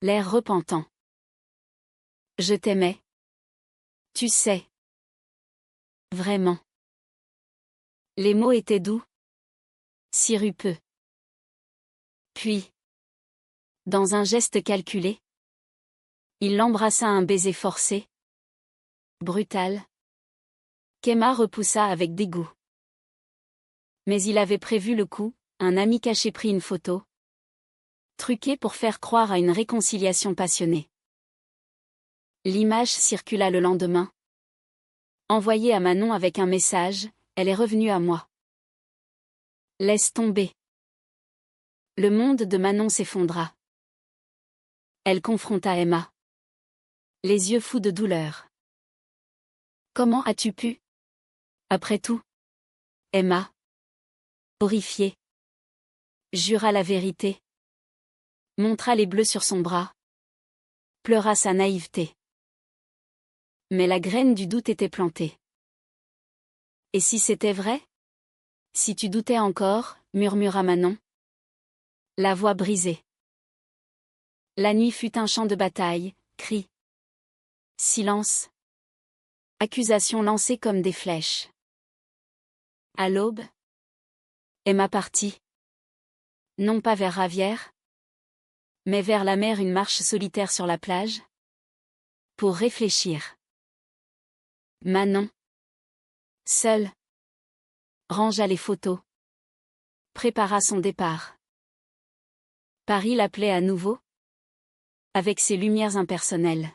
l'air repentant. Je t'aimais. Tu sais. Vraiment. Les mots étaient doux, sirupeux. Puis, dans un geste calculé, il l'embrassa, un baiser forcé, brutal, qu'Emma repoussa avec dégoût. Mais il avait prévu le coup, un ami caché prit une photo, truquée pour faire croire à une réconciliation passionnée. L'image circula le lendemain, envoyée à Manon avec un message: elle est revenue à moi. Laisse tomber. Le monde de Manon s'effondra. Elle confronta Emma, les yeux fous de douleur. Comment as-tu pu? Après tout. Emma, horrifiée, jura la vérité, montra les bleus sur son bras, pleura sa naïveté. Mais la graine du doute était plantée. Et si c'était vrai? Si tu doutais encore, murmura Manon, la voix brisée. La nuit fut un champ de bataille, cris, silence, accusations lancées comme des flèches. À l'aube, Emma partit. Non pas vers Ravière, mais vers la mer, une marche solitaire sur la plage, pour réfléchir. Manon, seule, rangea les photos, prépara son départ. Paris l'appelait à nouveau, avec ses lumières impersonnelles.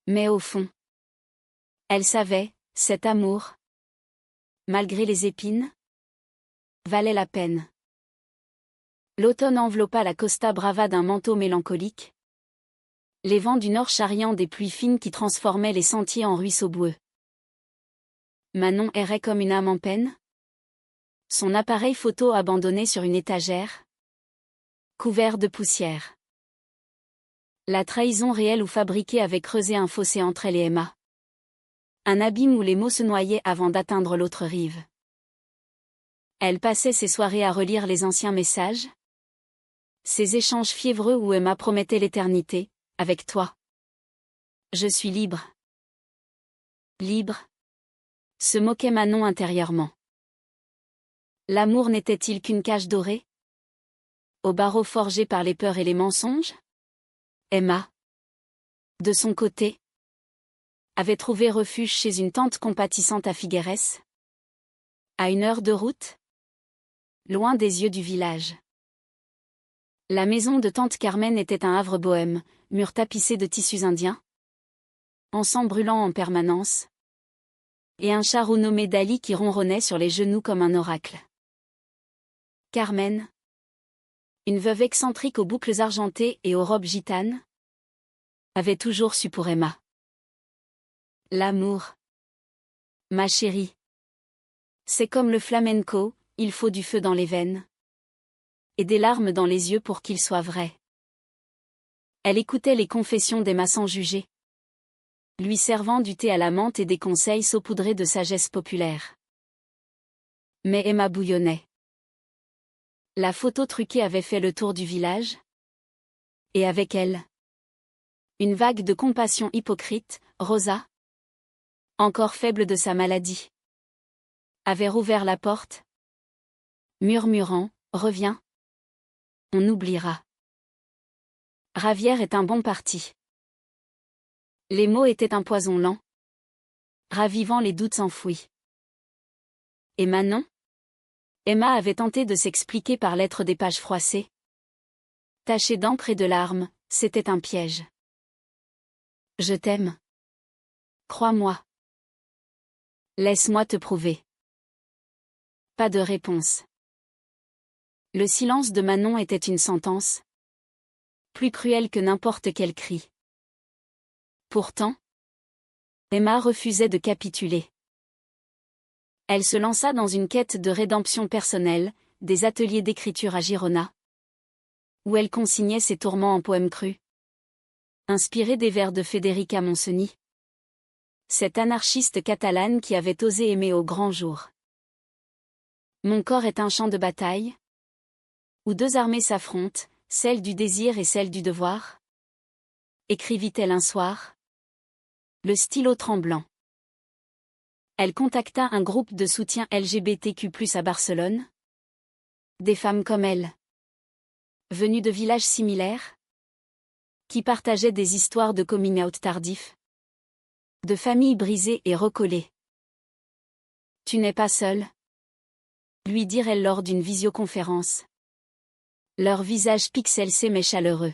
Mais au fond, elle savait, cet amour, malgré les épines, valait la peine. L'automne enveloppa la Costa Brava d'un manteau mélancolique, les vents du nord charriant des pluies fines qui transformaient les sentiers en ruisseaux boueux. Manon errait comme une âme en peine, son appareil photo abandonné sur une étagère, couvert de poussière. La trahison réelle ou fabriquée avait creusé un fossé entre elle et Emma. Un abîme où les mots se noyaient avant d'atteindre l'autre rive. Elle passait ses soirées à relire les anciens messages, ces échanges fiévreux où Emma promettait l'éternité, avec toi. Je suis libre. Libre, se moquait Manon intérieurement. L'amour n'était-il qu'une cage dorée, aux barreaux forgés par les peurs et les mensonges? Emma, de son côté, avait trouvé refuge chez une tante compatissante à Figueres, à 1 heure de route, loin des yeux du village. La maison de tante Carmen était un havre bohème, mur tapissé de tissus indiens, encens brûlant en permanence, et un charreau nommé Dali qui ronronnait sur les genoux comme un oracle. Carmen, une veuve excentrique aux boucles argentées et aux robes gitanes, avait toujours su pour Emma. L'amour, ma chérie, c'est comme le flamenco, il faut du feu dans les veines, et des larmes dans les yeux pour qu'il soit vrai. Elle écoutait les confessions d'Emma sans juger, lui servant du thé à la menthe et des conseils saupoudrés de sagesse populaire. Mais Emma bouillonnait. La photo truquée avait fait le tour du village, et avec elle, une vague de compassion hypocrite. Rosa, encore faible de sa maladie, avait rouvert la porte, murmurant: reviens, on oubliera. Ravière est un bon parti. Les mots étaient un poison lent, ravivant les doutes enfouis. Et Manon? Emma avait tenté de s'expliquer par lettres des pages froissées, tachées d'encre et de larmes, c'était un piège. Je t'aime. Crois-moi. Laisse-moi te prouver. Pas de réponse. Le silence de Manon était une sentence, plus cruelle que n'importe quel cri. Pourtant, Emma refusait de capituler. Elle se lança dans une quête de rédemption personnelle, des ateliers d'écriture à Girona, où elle consignait ses tourments en poèmes crus, inspirés des vers de Federica Montseny, cette anarchiste catalane qui avait osé aimer au grand jour. Mon corps est un champ de bataille, où deux armées s'affrontent, celle du désir et celle du devoir, écrivit-elle un soir, le stylo tremblant. Elle contacta un groupe de soutien LGBTQ+ à Barcelone. Des femmes comme elle, venues de villages similaires, qui partageaient des histoires de coming out tardif, de familles brisées et recollées. Tu n'es pas seule, lui dirent-elles lors d'une visioconférence. Leurs visages pixelsés mais chaleureux.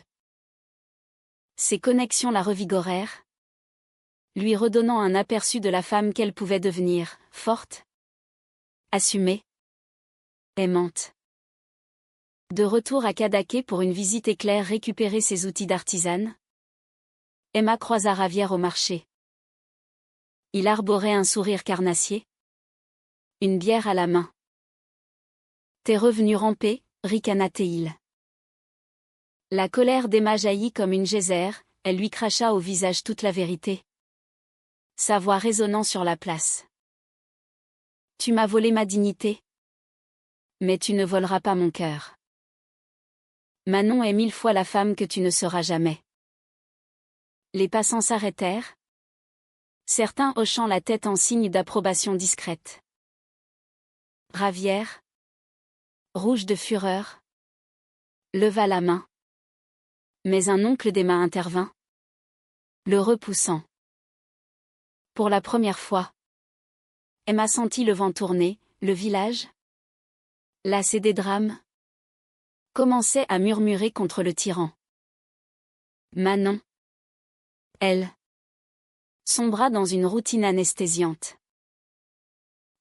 Ces connexions la revigorèrent, lui redonnant un aperçu de la femme qu'elle pouvait devenir, forte, assumée, aimante. De retour à Cadaqués pour une visite éclair récupérer ses outils d'artisane, Emma croisa Javier au marché. Il arborait un sourire carnassier, une bière à la main. T'es revenu ramper, ricana-t-il. La colère d'Emma jaillit comme une geyser, elle lui cracha au visage toute la vérité. Sa voix résonnant sur la place. Tu m'as volé ma dignité. Mais tu ne voleras pas mon cœur. Manon est 1000 fois la femme que tu ne seras jamais. Les passants s'arrêtèrent, certains hochant la tête en signe d'approbation discrète. Javier, rouge de fureur, leva la main. Mais un oncle d'Emma intervint, le repoussant. Pour la première fois, Emma sentit le vent tourner, le village, lassé des drames, commençait à murmurer contre le tyran. Manon, elle, sombra dans une routine anesthésiante.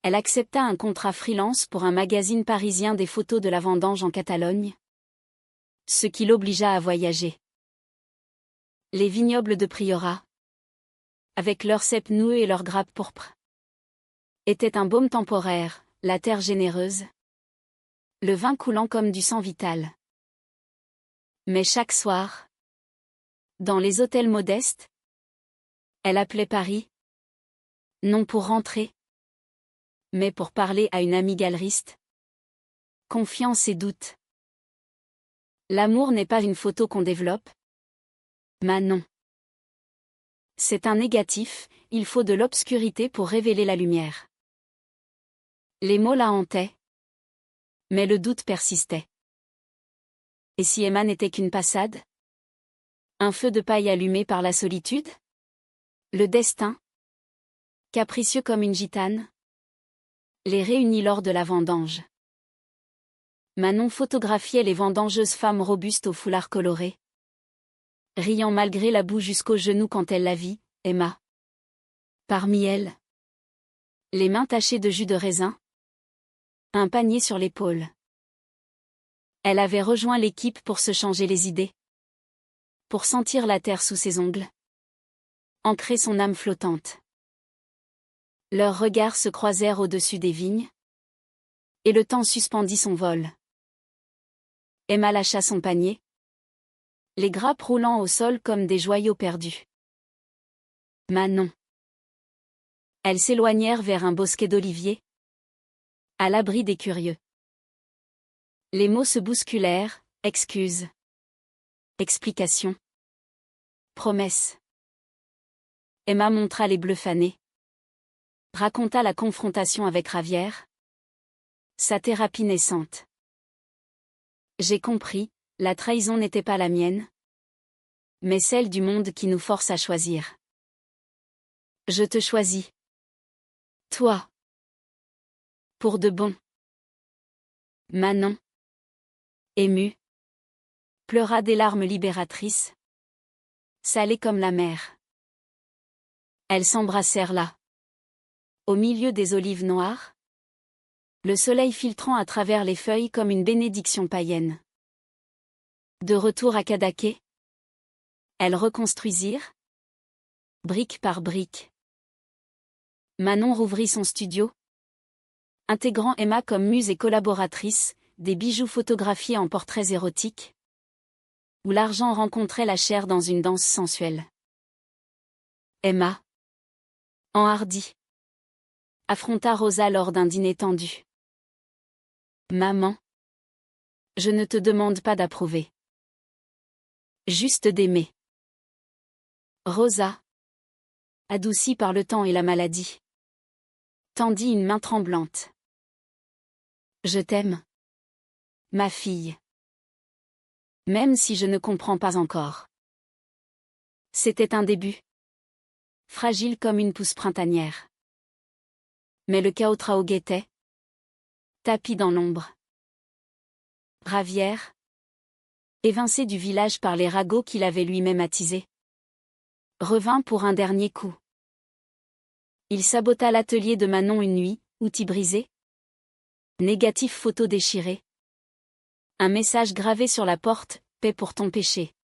Elle accepta un contrat freelance pour un magazine parisien des photos de la vendange en Catalogne, ce qui l'obligea à voyager. Les vignobles de Priorat, avec leurs cèpes noueux et leurs grappes pourpres, étaient un baume temporaire, la terre généreuse, le vin coulant comme du sang vital. Mais chaque soir, dans les hôtels modestes, elle appelait Paris, non pour rentrer, mais pour parler à une amie galeriste. Confiance et doute. L'amour n'est pas une photo qu'on développe. Manon. C'est un négatif, il faut de l'obscurité pour révéler la lumière. Les mots la hantaient. Mais le doute persistait. Et si Emma n'était qu'une passade? Un feu de paille allumé par la solitude? Le destin, capricieux comme une gitane, les réunit lors de la vendange. Manon photographiait les vendangeuses femmes robustes au foulard coloré, riant malgré la boue jusqu'aux genoux quand elle la vit, Emma. Parmi elles, les mains tachées de jus de raisin, un panier sur l'épaule. Elle avait rejoint l'équipe pour se changer les idées, pour sentir la terre sous ses ongles, ancrer son âme flottante. Leurs regards se croisèrent au-dessus des vignes, et le temps suspendit son vol. Emma lâcha son panier, les grappes roulant au sol comme des joyaux perdus. Manon. Elles s'éloignèrent vers un bosquet d'oliviers, à l'abri des curieux. Les mots se bousculèrent, excuses, explications, promesses. Emma montra les bleus fanés, raconta la confrontation avec Javier, sa thérapie naissante. J'ai compris, la trahison n'était pas la mienne, mais celle du monde qui nous force à choisir. Je te choisis. Toi. Pour de bon. Manon, émue, pleura des larmes libératrices, salées comme la mer. Elles s'embrassèrent là. Au milieu des olives noires. Le soleil filtrant à travers les feuilles comme une bénédiction païenne. De retour à Cadaqués. Elles reconstruisirent. Brique par brique. Manon rouvrit son studio. Intégrant Emma comme muse et collaboratrice, des bijoux photographiés en portraits érotiques. Où l'argent rencontrait la chair dans une danse sensuelle. Emma, enhardie, affronta Rosa lors d'un dîner tendu. Maman, je ne te demande pas d'approuver. Juste d'aimer. Rosa, adoucie par le temps et la maladie, tendit une main tremblante. Je t'aime, ma fille. Même si je ne comprends pas encore. C'était un début. Fragile comme une pousse printanière. Mais le Cao guettait. Tapis dans l'ombre. Ravière. Évincé du village par les ragots qu'il avait lui-même attisés. Revint pour un dernier coup. Il sabota l'atelier de Manon une nuit, outil brisé. Négatif photo déchiré. Un message gravé sur la porte, paix pour ton péché.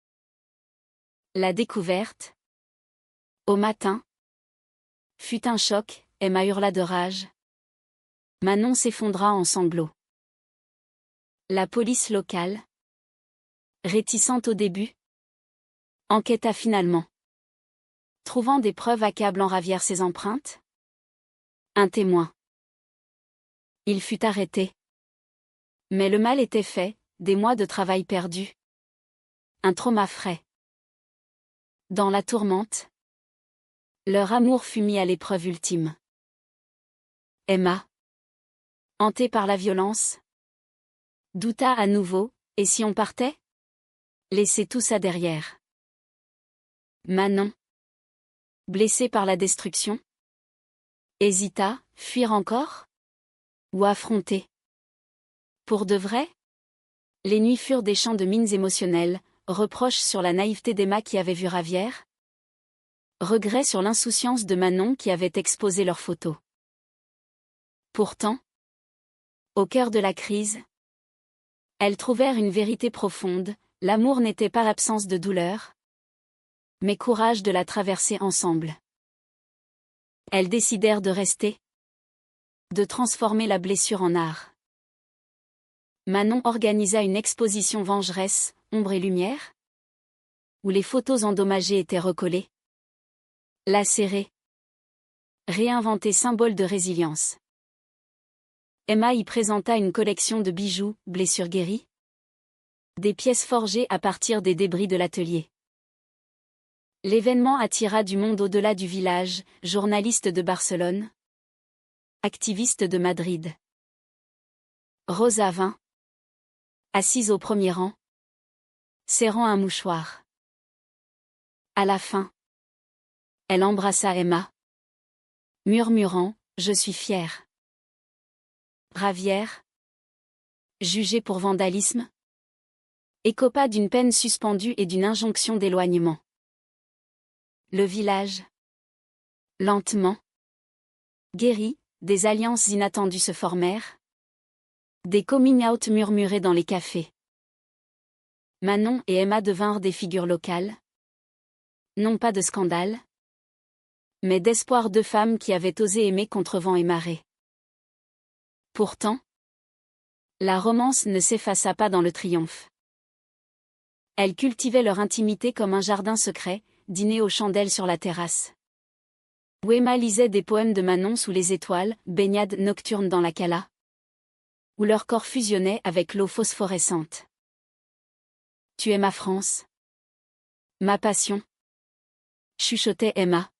La découverte. Au matin. Fut un choc, Emma hurla de rage. Manon s'effondra en sanglots. La police locale. Réticente au début. Enquêta finalement. Trouvant des preuves accablant Ravière ses empreintes. Un témoin. Il fut arrêté. Mais le mal était fait, des mois de travail perdu. Un trauma frais. Dans la tourmente. Leur amour fut mis à l'épreuve ultime. Emma, hantée par la violence, douta à nouveau, et si on partait? Laissez tout ça derrière. Manon, blessée par la destruction, hésita, fuir encore? Ou affronter? Pour de vrai? Les nuits furent des champs de mines émotionnelles, reproches sur la naïveté d'Emma qui avait vu Ravière, regrets sur l'insouciance de Manon qui avait exposé leurs photos. Pourtant, au cœur de la crise, elles trouvèrent une vérité profonde, l'amour n'était pas l'absence de douleur, mais courage de la traverser ensemble. Elles décidèrent de rester, de transformer la blessure en art. Manon organisa une exposition vengeresse, ombre et lumière, où les photos endommagées étaient recollées, lacérées, réinventées symbole de résilience. Emma y présenta une collection de bijoux, blessures guéries, des pièces forgées à partir des débris de l'atelier. L'événement attira du monde au-delà du village, journalistes de Barcelone, activistes de Madrid. Rosa vint, assise au premier rang, serrant un mouchoir. À la fin, elle embrassa Emma, murmurant « Je suis fière ». Ravière, jugée pour vandalisme, écopa d'une peine suspendue et d'une injonction d'éloignement. Le village, lentement, guéri, des alliances inattendues se formèrent, des coming-out murmurés dans les cafés. Manon et Emma devinrent des figures locales, non pas de scandale, mais d'espoir de femmes qui avaient osé aimer contre vent et marée. Pourtant, la romance ne s'effaça pas dans le triomphe. Elles cultivaient leur intimité comme un jardin secret, dîner aux chandelles sur la terrasse. Où Emma lisait des poèmes de Manon sous les étoiles, baignade nocturne dans la cala. Où leur corps fusionnait avec l'eau phosphorescente. Tu es ma France. Ma passion. Chuchotait Emma.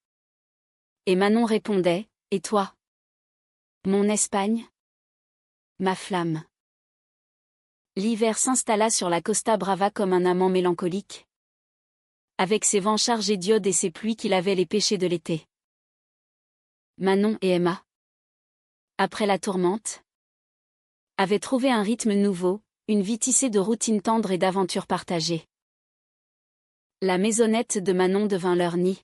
Et Manon répondait, et toi? Mon Espagne? Ma flamme. L'hiver s'installa sur la Costa Brava comme un amant mélancolique. Avec ses vents chargés d'iode et ses pluies qui lavaient les péchés de l'été. Manon et Emma, après la tourmente, avaient trouvé un rythme nouveau, une vie tissée de routines tendres et d'aventures partagées. La maisonnette de Manon devint leur nid.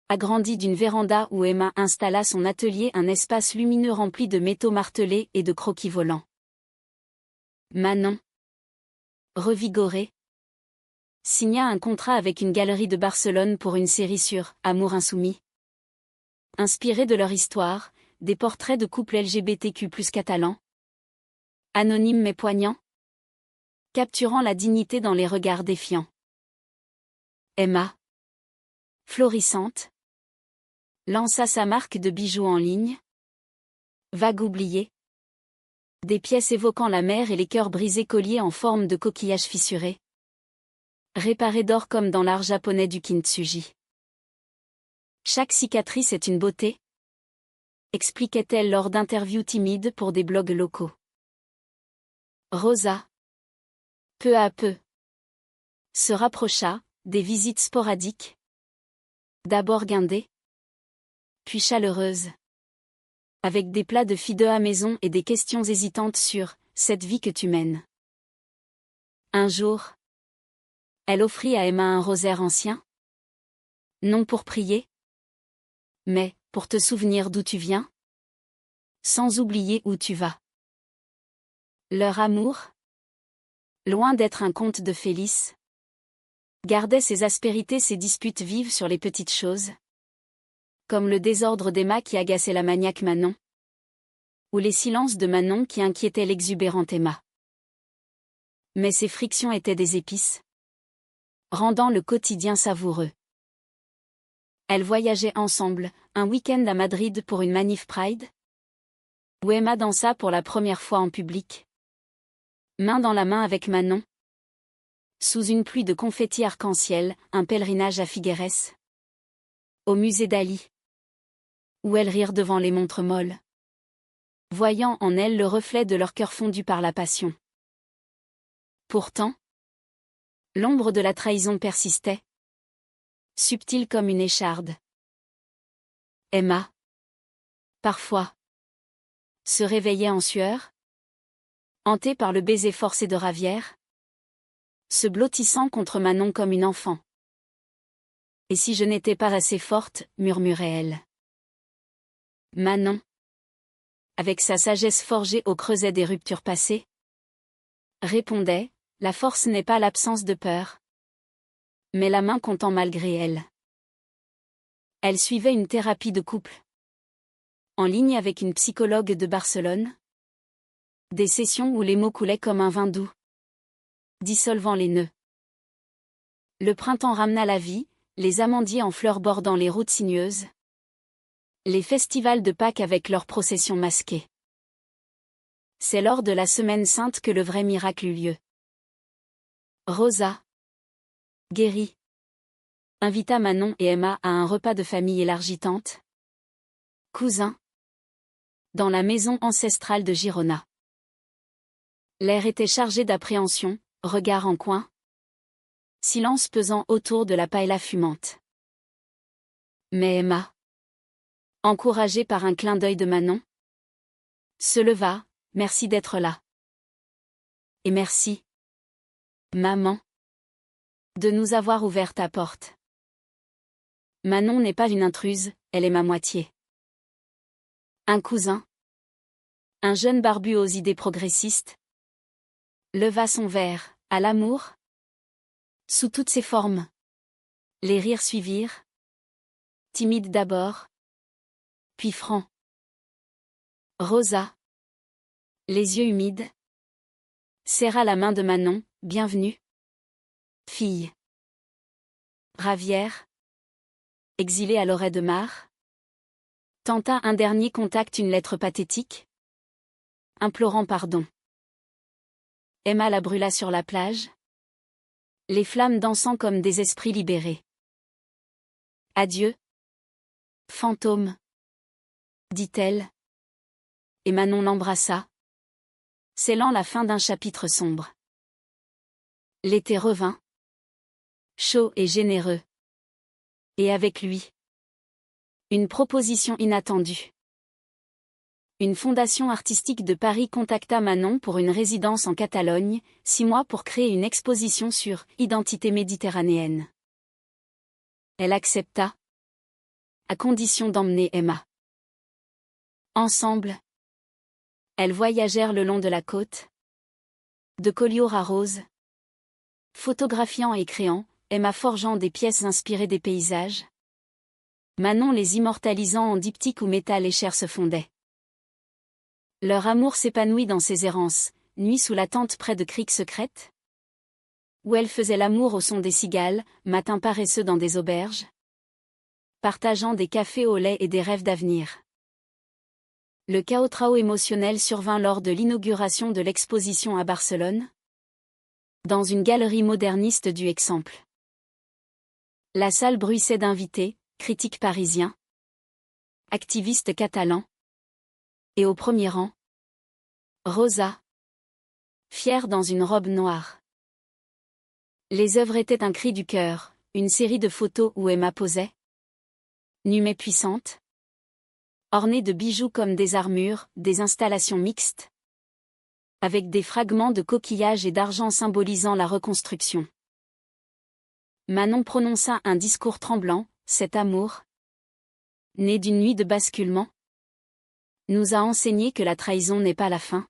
agrandi d'une véranda où Emma installa son atelier, un espace lumineux rempli de métaux martelés et de croquis volants. Manon, revigorée, signa un contrat avec une galerie de Barcelone pour une série sur « Amour insoumis ». Inspirée de leur histoire, des portraits de couples LGBTQ+ catalans. Anonymes mais poignants, capturant la dignité dans les regards défiants. Emma, florissante, lança sa marque de bijoux en ligne. Vague oubliée. Des pièces évoquant la mer et les cœurs brisés, colliers en forme de coquillages fissurés. Réparés d'or comme dans l'art japonais du kintsugi. Chaque cicatrice est une beauté, expliquait-elle lors d'interviews timides pour des blogs locaux. Rosa, peu à peu, se rapprocha, des visites sporadiques. D'abord guindées, puis chaleureuses. Avec des plats de fideux à maison et des questions hésitantes sur « cette vie que tu mènes ». Un jour, elle offrit à Emma un rosaire ancien. Non pour prier, mais pour te souvenir d'où tu viens, sans oublier où tu vas. Leur amour, loin d'être un conte de Félix, gardait ses aspérités, ses disputes vives sur les petites choses, comme le désordre d'Emma qui agaçait la maniaque Manon, ou les silences de Manon qui inquiétaient l'exubérante Emma. Mais ces frictions étaient des épices, rendant le quotidien savoureux. Elles voyageaient ensemble, un week-end à Madrid pour une manif Pride, où Emma dansa pour la première fois en public, main dans la main avec Manon, sous une pluie de confettis arc-en-ciel, un pèlerinage à Figueres, au musée d'Ali, où elles rirent devant les montres molles, voyant en elles le reflet de leur cœur fondu par la passion. Pourtant, l'ombre de la trahison persistait, subtile comme une écharde. Emma, parfois, se réveillait en sueur, hantée par le baiser forcé de Ravière, se blottissant contre Manon comme une enfant. « Et si je n'étais pas assez forte » murmurait-elle. Manon, avec sa sagesse forgée au creuset des ruptures passées, répondait « La force n'est pas l'absence de peur, mais la main comptant malgré elle. » Elle suivait une thérapie de couple, en ligne avec une psychologue de Barcelone. Des sessions où les mots coulaient comme un vin doux, dissolvant les nœuds. Le printemps ramena la vie, les amandiers en fleurs bordant les routes sinueuses. Les festivals de Pâques avec leurs processions masquées. C'est lors de la Semaine Sainte que le vrai miracle eut lieu. Rosa, guérie, invita Manon et Emma à un repas de famille élargi, tante, cousin, dans la maison ancestrale de Girona. L'air était chargé d'appréhension, regard en coin, silence pesant autour de la paella fumante. Mais Emma, encouragée par un clin d'œil de Manon, se leva, « Merci d'être là. Et merci, maman, de nous avoir ouvert ta porte. Manon n'est pas une intruse, elle est ma moitié. » Un cousin, un jeune barbu aux idées progressistes, leva son verre, à l'amour, sous toutes ses formes. Les rires suivirent, timides d'abord, puis francs. Rosa, les yeux humides, serra la main de Manon, « Bienvenue, fille. » Ravière, exilée à Lloret de Mar, tenta un dernier contact, une lettre pathétique, implorant pardon. Emma la brûla sur la plage, les flammes dansant comme des esprits libérés. Adieu, fantôme, dit-elle, et Manon l'embrassa, scellant la fin d'un chapitre sombre. L'été revint, chaud et généreux. Et avec lui, une proposition inattendue. Une fondation artistique de Paris contacta Manon pour une résidence en Catalogne, 6 mois pour créer une exposition sur « Identité méditerranéenne ». Elle accepta, à condition d'emmener Emma. Ensemble, elles voyagèrent le long de la côte, de Collioure à Rose, photographiant et créant, Emma forgeant des pièces inspirées des paysages, Manon les immortalisant en diptyque où métal et chair se fondaient. Leur amour s'épanouit dans ces errances, nuit sous la tente près de criques secrètes, où elle faisait l'amour au son des cigales, matin paresseux dans des auberges, partageant des cafés au lait et des rêves d'avenir. Le chaos émotionnel survint lors de l'inauguration de l'exposition à Barcelone, dans une galerie moderniste du Exemple. La salle bruissait d'invités, critiques parisiens, activistes catalans, et au premier rang, Rosa, fière dans une robe noire. Les œuvres étaient un cri du cœur, une série de photos où Emma posait, nue mais puissante, ornée de bijoux comme des armures, des installations mixtes, avec des fragments de coquillages et d'argent symbolisant la reconstruction. Manon prononça un discours tremblant, cet amour, né d'une nuit de basculement, nous a enseigné que la trahison n'est pas la fin,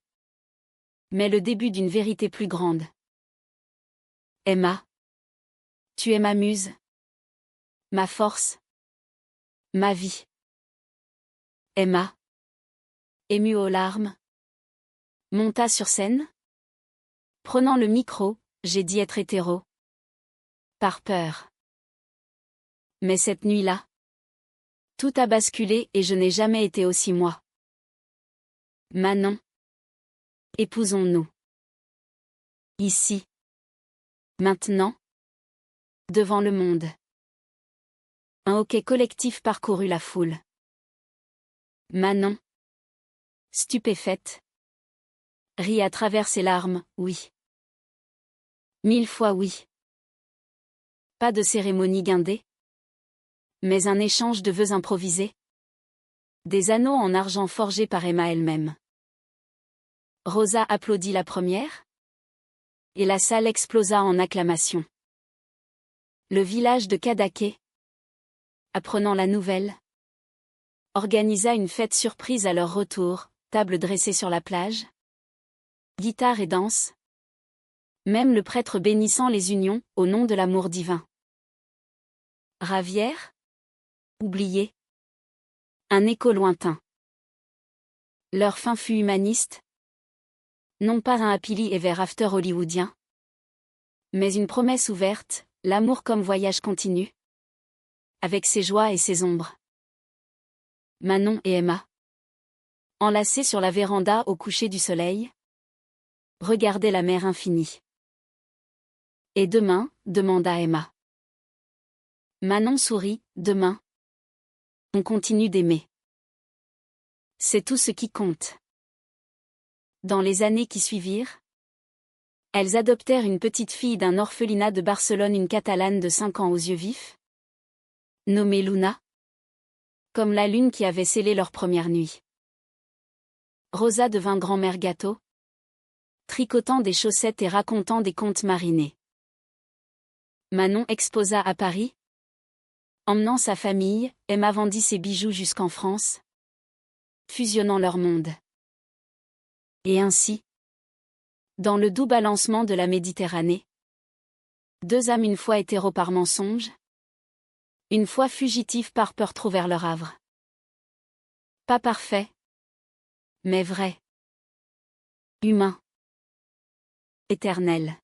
mais le début d'une vérité plus grande. Emma, tu es ma muse, ma force, ma vie. Emma, émue aux larmes, monta sur scène. Prenant le micro, j'ai dit être hétéro. Par peur. Mais cette nuit-là, tout a basculé et je n'ai jamais été aussi moi. Manon. Épousons-nous. Ici. Maintenant. Devant le monde. Un hoquet collectif parcourut la foule. Manon. Stupéfaite. Rit à travers ses larmes, oui. 1000 fois oui. Pas de cérémonie guindée, mais un échange de vœux improvisés. Des anneaux en argent forgés par Emma elle-même. Rosa applaudit la première, et la salle explosa en acclamations. Le village de Cadaqués, apprenant la nouvelle, organisa une fête surprise à leur retour, table dressée sur la plage, guitare et danse, même le prêtre bénissant les unions, au nom de l'amour divin. Ravière? Oublié. Un écho lointain. Leur fin fut humaniste. Non pas un happily ever after hollywoodien, mais une promesse ouverte, l'amour comme voyage continu, avec ses joies et ses ombres. Manon et Emma, enlacés sur la véranda au coucher du soleil, regardaient la mer infinie. Et demain, demanda Emma. Manon sourit, demain. On continue d'aimer. C'est tout ce qui compte. Dans les années qui suivirent, elles adoptèrent une petite fille d'un orphelinat de Barcelone, une Catalane de 5 ans aux yeux vifs, nommée Luna, comme la lune qui avait scellé leur première nuit. Rosa devint grand-mère gâteau, tricotant des chaussettes et racontant des contes marinés. Manon exposa à Paris. Emmenant sa famille, Emma vendit ses bijoux jusqu'en France, fusionnant leurs mondes. Et ainsi, dans le doux balancement de la Méditerranée, deux âmes une fois hétéros par mensonge, une fois fugitives par peur trouvèrent leur havre. Pas parfait, mais vrai. Humain. Éternel.